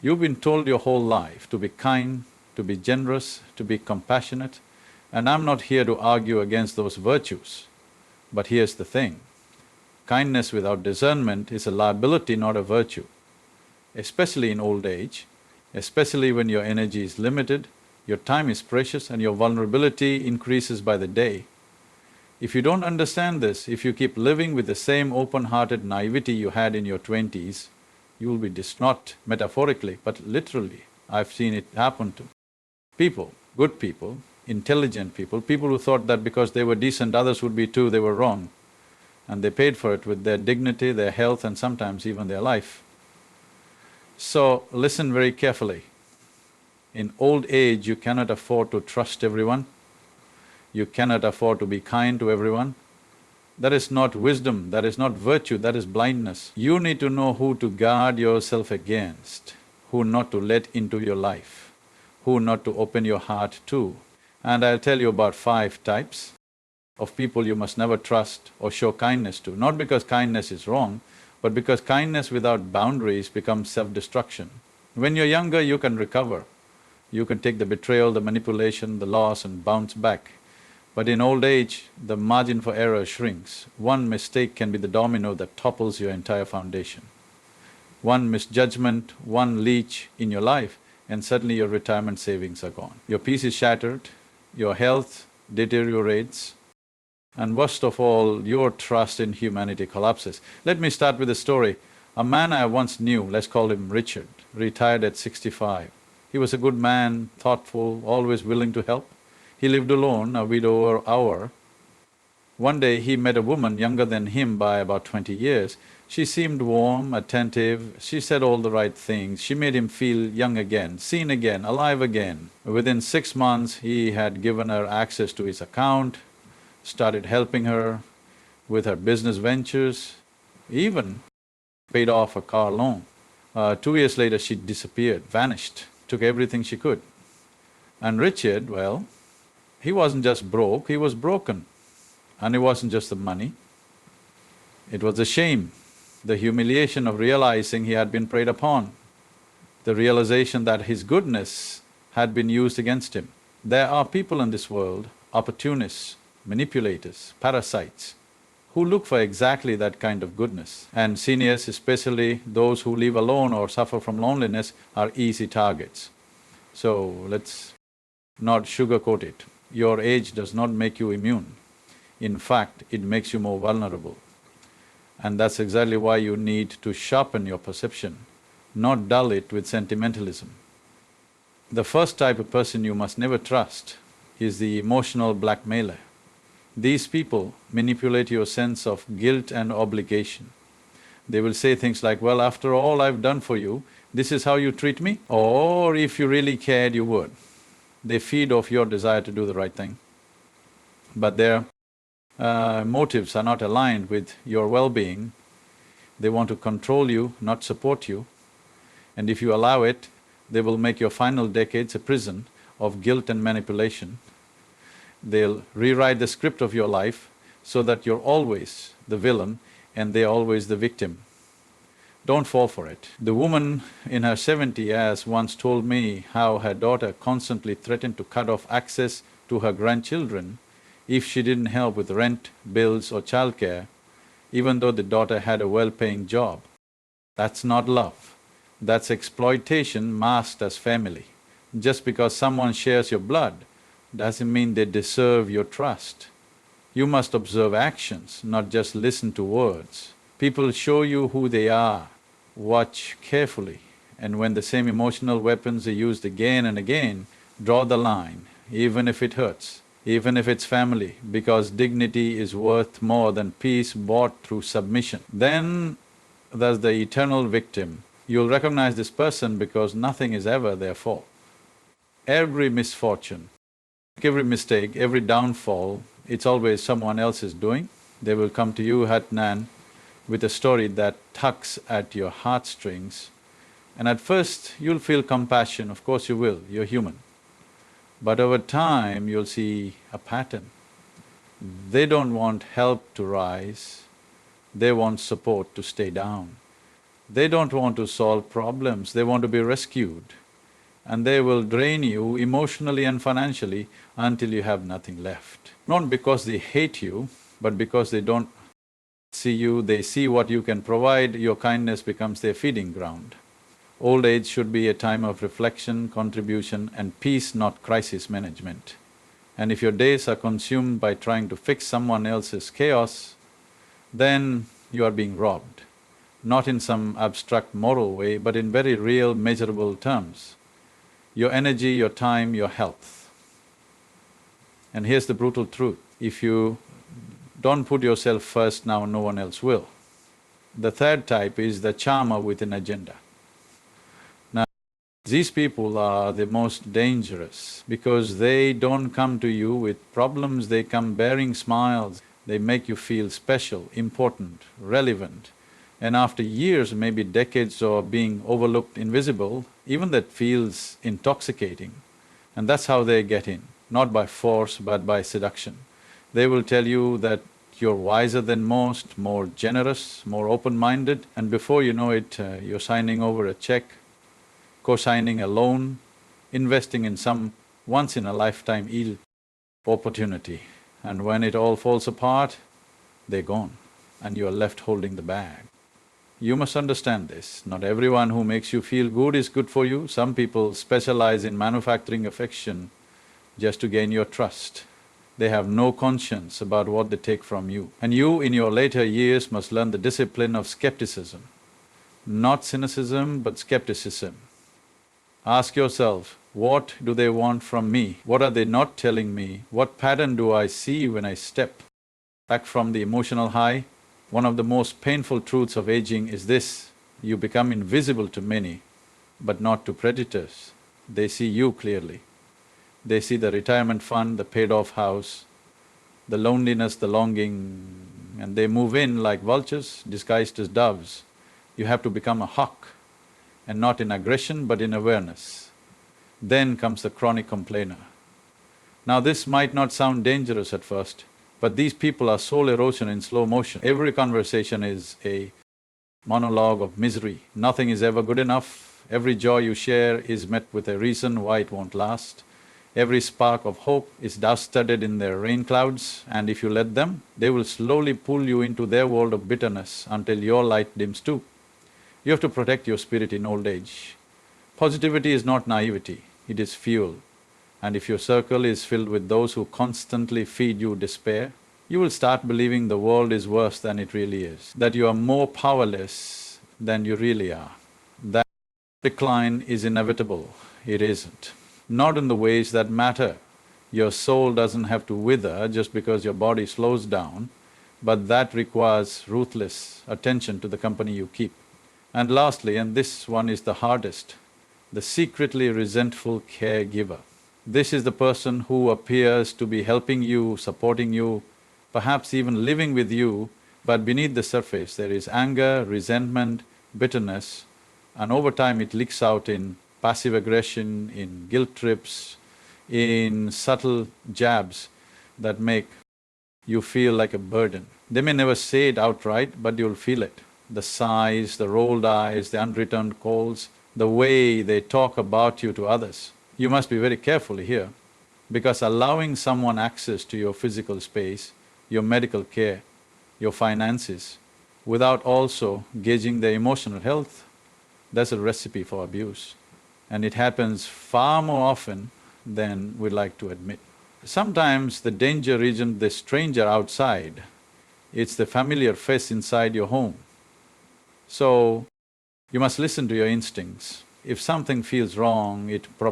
You've been told your whole life to be kind, to be generous, to be compassionate, and I'm not here to argue against those virtues. But here's the thing, kindness without discernment is a liability, not a virtue. Especially in old age, especially when your energy is limited, your time is precious and your vulnerability increases by the day. If you don't understand this, if you keep living with the same open-hearted naivety you had in your 20s, you will be not metaphorically, but literally. I've seen it happen to people, good people, intelligent people who thought that because they were decent, others would be too, they were wrong. And they paid for it with their dignity, their health and sometimes even their life. So, listen very carefully. In old age, you cannot afford to trust everyone, you cannot afford to be kind to everyone. That is not wisdom, that is not virtue, that is blindness. You need to know who to guard yourself against, who not to let into your life, who not to open your heart to. And I'll tell you about 5 types of people you must never trust or show kindness to, not because kindness is wrong, but because kindness without boundaries becomes self-destruction. When you're younger, you can recover. You can take the betrayal, the manipulation, the loss and bounce back. But in old age, the margin for error shrinks. One mistake can be the domino that topples your entire foundation. One misjudgment, one leech in your life, and suddenly your retirement savings are gone. Your peace is shattered, your health deteriorates, and worst of all, your trust in humanity collapses. Let me start with a story. A man I once knew, let's call him Richard, retired at 65. He was a good man, thoughtful, always willing to help. He lived alone, a widower hour. One day he met a woman younger than him by about 20 years. She seemed warm, attentive, she said all the right things, she made him feel young again, seen again, alive again. Within 6 months, he had given her access to his account, started helping her with her business ventures, even paid off a car loan. 2 years later, she disappeared, vanished, took everything she could. And Richard, well, he wasn't just broke, he was broken. And it wasn't just the money, it was the shame, the humiliation of realizing he had been preyed upon, the realization that his goodness had been used against him. There are people in this world, opportunists, manipulators, parasites, who look for exactly that kind of goodness. And seniors, especially those who live alone or suffer from loneliness, are easy targets. So let's not sugarcoat it. Your age does not make you immune. In fact, it makes you more vulnerable. And that's exactly why you need to sharpen your perception, not dull it with sentimentalism. The first type of person you must never trust is the emotional blackmailer. These people manipulate your sense of guilt and obligation. They will say things like, well, after all I've done for you, this is how you treat me? Or if you really cared, you would. They feed off your desire to do the right thing. But their motives are not aligned with your well-being. They want to control you, not support you. And if you allow it, they will make your final decades a prison of guilt and manipulation. They'll rewrite the script of your life so that you're always the villain and they're always the victim. Don't fall for it. The woman in her 70s once told me how her daughter constantly threatened to cut off access to her grandchildren if she didn't help with rent, bills or childcare, even though the daughter had a well-paying job. That's not love. That's exploitation masked as family. Just because someone shares your blood doesn't mean they deserve your trust. You must observe actions, not just listen to words. People show you who they are. Watch carefully, and when the same emotional weapons are used again and again, draw the line, even if it hurts, even if it's family, because dignity is worth more than peace bought through submission. Then there's the eternal victim. You'll recognize this person because nothing is ever their fault. Every misfortune, every mistake, every downfall, it's always someone else's doing. They will come to you, Hatnan, with a story that tugs at your heartstrings, and at first you'll feel compassion, of course you will, you're human. But over time you'll see a pattern. They don't want help to rise, they want support to stay down. They don't want to solve problems, they want to be rescued. And they will drain you emotionally and financially until you have nothing left. Not because they hate you, but because they don't see you, they see what you can provide, your kindness becomes their feeding ground. Old age should be a time of reflection, contribution and peace, not crisis management. And if your days are consumed by trying to fix someone else's chaos, then you are being robbed. Not in some abstract moral way, but in very real, measurable terms. Your energy, your time, your health. And here's the brutal truth, if you don't put yourself first now, no one else will. The third type is the charmer with an agenda. Now, these people are the most dangerous because they don't come to you with problems, they come bearing smiles. They make you feel special, important, relevant. And after years, maybe decades of being overlooked, invisible, even that feels intoxicating. And that's how they get in, not by force but by seduction. They will tell you that you're wiser than most, more generous, more open-minded, and before you know it, you're signing over a check, co-signing a loan, investing in some once-in-a-lifetime yield opportunity. And when it all falls apart, they're gone and you're left holding the bag. You must understand this, not everyone who makes you feel good is good for you. Some people specialize in manufacturing affection just to gain your trust. They have no conscience about what they take from you. And you, in your later years, must learn the discipline of skepticism. Not cynicism, but skepticism. Ask yourself, what do they want from me? What are they not telling me? What pattern do I see when I step back from the emotional high? One of the most painful truths of aging is this, you become invisible to many, but not to predators. They see you clearly. They see the retirement fund, the paid-off house, the loneliness, the longing, and they move in like vultures disguised as doves. You have to become a hawk, and not in aggression but in awareness. Then comes the chronic complainer. Now this might not sound dangerous at first, but these people are soul erosion in slow motion. Every conversation is a monologue of misery. Nothing is ever good enough. Every joy you share is met with a reason why it won't last. Every spark of hope is dust-studded in their rain clouds, and if you let them, they will slowly pull you into their world of bitterness until your light dims too. You have to protect your spirit in old age. Positivity is not naivety, it is fuel. And if your circle is filled with those who constantly feed you despair, you will start believing the world is worse than it really is, that you are more powerless than you really are. That decline is inevitable, it isn't. Not in the ways that matter. Your soul doesn't have to wither just because your body slows down, but that requires ruthless attention to the company you keep. And lastly, and this one is the hardest, the secretly resentful caregiver. This is the person who appears to be helping you, supporting you, perhaps even living with you, but beneath the surface there is anger, resentment, bitterness, and over time it leaks out in passive aggression, in guilt trips, in subtle jabs that make you feel like a burden. They may never say it outright, but you'll feel it. The sighs, the rolled eyes, the unreturned calls, the way they talk about you to others. You must be very careful here, because allowing someone access to your physical space, your medical care, your finances, without also gauging their emotional health, that's a recipe for abuse. And it happens far more often than we'd like to admit. Sometimes the danger isn't the stranger outside, it's the familiar face inside your home. So, you must listen to your instincts. If something feels wrong, it probably